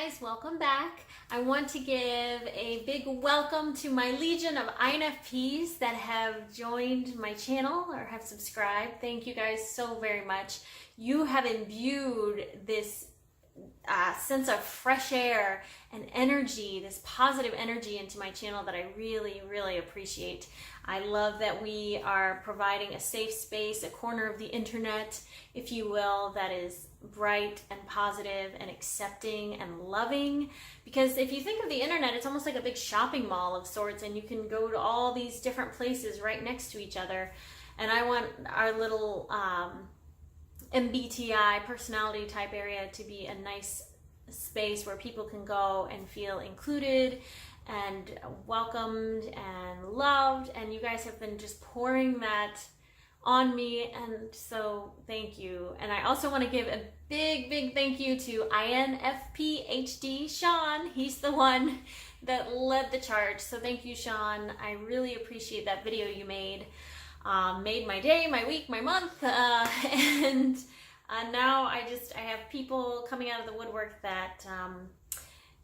guys, welcome back. I want to give a big welcome to my legion of INFPs that have joined my channel or have subscribed. Thank you guys so very much. You have imbued this sense of fresh air and energy, this positive energy into my channel that I really, really appreciate. I love that we are providing a safe space, a corner of the internet, if you will, that is bright and positive and accepting and loving. Because if you think of the internet, it's almost like a big shopping mall of sorts, and you can go to all these different places right next to each other. And I want our little MBTI personality type area to be a nice space where people can go and feel included and welcomed and loved, and you guys have been just pouring that on me, and so thank you. And I also want to give a big thank you to INFP Sean. He's the one that led the charge, so thank you, Sean. I really appreciate that video you made. Made my day, my week, my month, and now I have people coming out of the woodwork that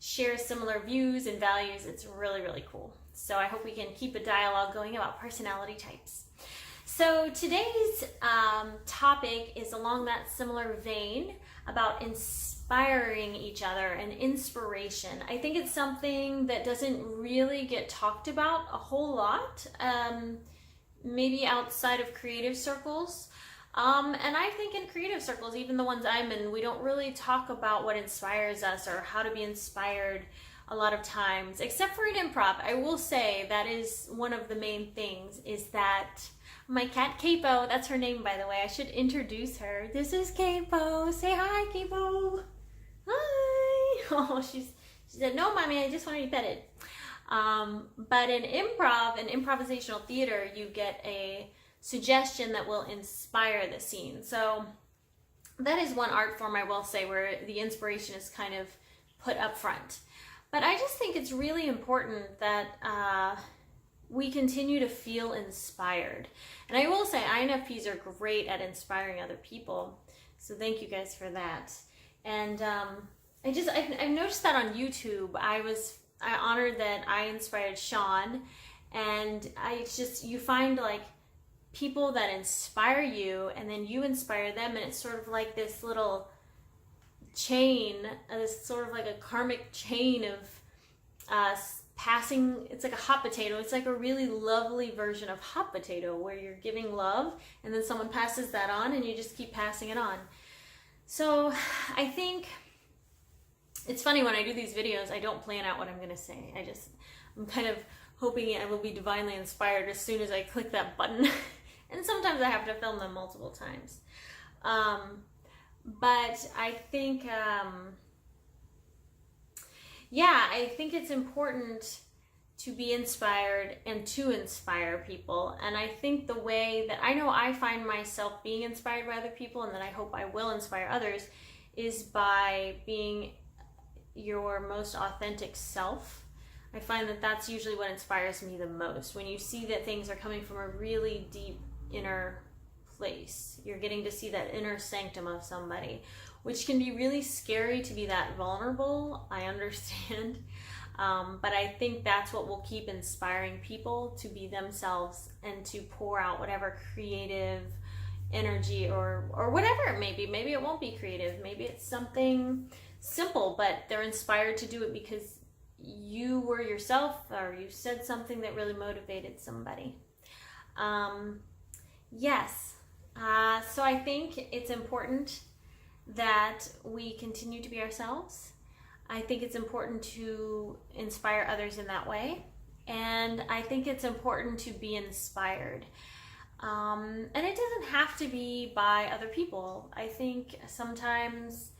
share similar views and values. It's really, really cool. So I hope we can keep a dialogue going about personality types. So today's topic is along that similar vein about inspiring each other and inspiration. I think it's something that doesn't really get talked about a whole lot, maybe outside of creative circles. And I think in creative circles, even the ones I'm in, we don't really talk about what inspires us or how to be inspired a lot of times, except for in improv. I will say that is one of the main things, is that my cat Capo, that's her name, by the way. I should introduce her. This is Capo. Say hi, Capo. Hi. Oh, she said, no, mommy, I just want to be petted. But in improv and improvisational theater, you get a suggestion that will inspire the scene. So that is one art form, I will say, where the inspiration is kind of put up front. But I just think it's really important that we continue to feel inspired. And I will say INFPs are great at inspiring other people. So thank you guys for that. And I've noticed that on YouTube. I honored that I inspired Sean, and you find like people that inspire you, and then you inspire them, and it's sort of like this little chain, this sort of like a karmic chain of passing. It's like a hot potato. It's like a really lovely version of hot potato where you're giving love, and then someone passes that on, and you just keep passing it on. So I think it's funny, when I do these videos, I don't plan out what I'm going to say. I'm kind of hoping I will be divinely inspired as soon as I click that button. And sometimes I have to film them multiple times. But I think, I think it's important to be inspired and to inspire people. And I think the way that I know I find myself being inspired by other people, and that I hope I will inspire others, is by being your most authentic self. I find that that's usually what inspires me the most. When you see that things are coming from a really deep inner place, you're getting to see that inner sanctum of somebody, which can be really scary to be that vulnerable. I understand. But I think that's what will keep inspiring people to be themselves and to pour out whatever creative energy or whatever it may be. Maybe it won't be creative. Maybe it's something simple, but they're inspired to do it because you were yourself, or you said something that really motivated somebody. So I think it's important that we continue to be ourselves. I think it's important to inspire others in that way. And I think it's important to be inspired. And it doesn't have to be by other people. I think sometimes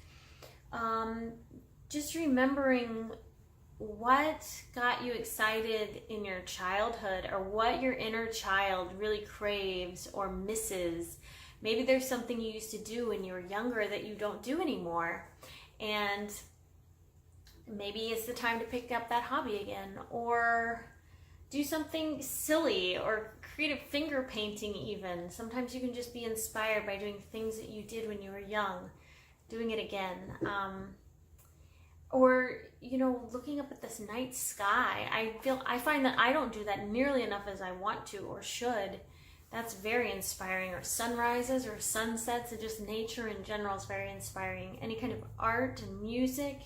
just remembering what got you excited in your childhood, or what your inner child really craves or misses. Maybe there's something you used to do when you were younger that you don't do anymore, and maybe it's the time to pick up that hobby again, or do something silly, or creative finger painting even. Sometimes you can just be inspired by doing things that you did when you were young, doing it again. or, you know, looking up at this night sky. I find that I don't do that nearly enough as I want to or should. That's very inspiring. Or sunrises or sunsets, and just nature in general is very inspiring. Any kind of art and music.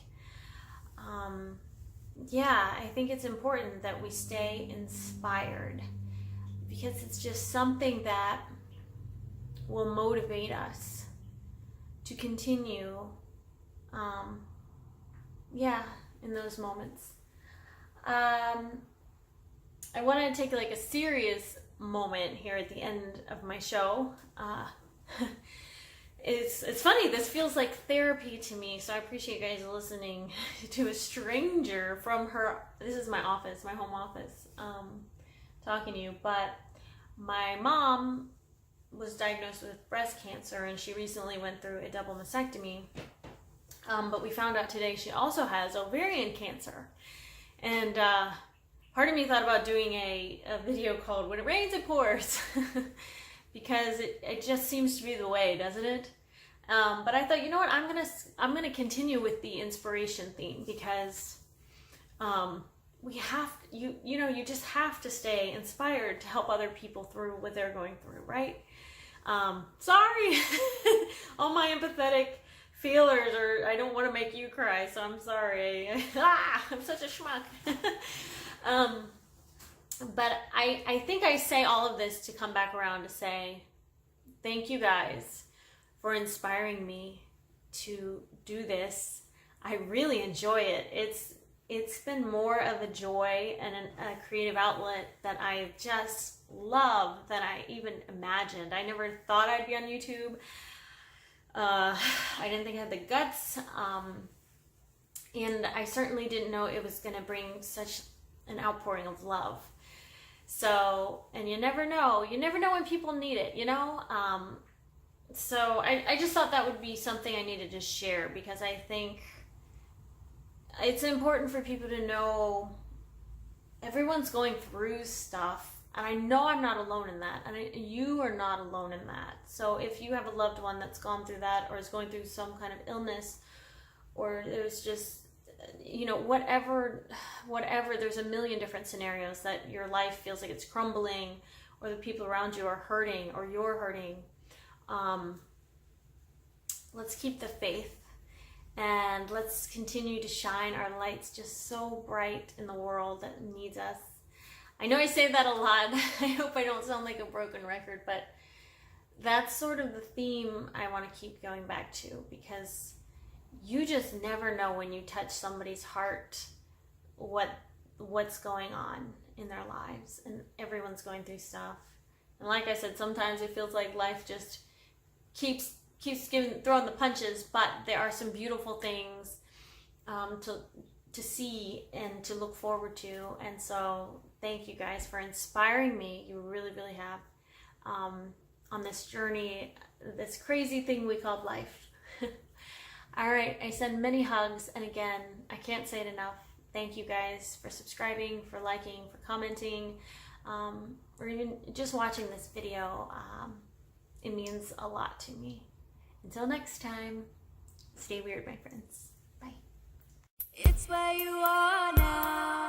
Yeah, I think it's important that we stay inspired, because it's just something that will motivate us to continue, in those moments. I wanted to take like a serious moment here at the end of my show. It's funny, this feels like therapy to me, so I appreciate you guys listening to a stranger from this is my office, my home office, talking to you. But my mom was diagnosed with breast cancer, and she recently went through a double mastectomy. But we found out today she also has ovarian cancer. And part of me thought about doing a video called "When It Rains, It Pours," because it just seems to be the way, doesn't it? But I thought, you know what, I'm gonna continue with the inspiration theme, because we have you just have to stay inspired to help other people through what they're going through, right? Sorry, all my empathetic feelers, or I don't want to make you cry, so I'm sorry. I'm such a schmuck. But I think I say all of this to come back around to say thank you guys for inspiring me to do this. I really enjoy it. It's been more of a joy and a creative outlet that I just love than I even imagined. I never thought I'd be on YouTube. I didn't think I had the guts, and I certainly didn't know it was going to bring such an outpouring of love. So, and you never know when people need it, you know? So I just thought that would be something I needed to share, because I think it's important for people to know everyone's going through stuff. And I know I'm not alone in that. And you are not alone in that. So if you have a loved one that's gone through that, or is going through some kind of illness, or there's just, you know, whatever, there's a million different scenarios that your life feels like it's crumbling, or the people around you are hurting, or you're hurting. Let's keep the faith, and let's continue to shine our lights just so bright in the world that needs us. I know I say that a lot. I hope I don't sound like a broken record, but that's sort of the theme I want to keep going back to, because you just never know when you touch somebody's heart what's going on in their lives, and everyone's going through stuff. And like I said, sometimes it feels like life just keeps throwing the punches, but there are some beautiful things to see and to look forward to. And so thank you guys for inspiring me. You really, really have, on this journey, this crazy thing we call life. All right, I send many hugs, and again, I can't say it enough. Thank you guys for subscribing, for liking, for commenting, or even just watching this video. It means a lot to me. Until next time, stay weird, my friends. Bye. It's where you are now.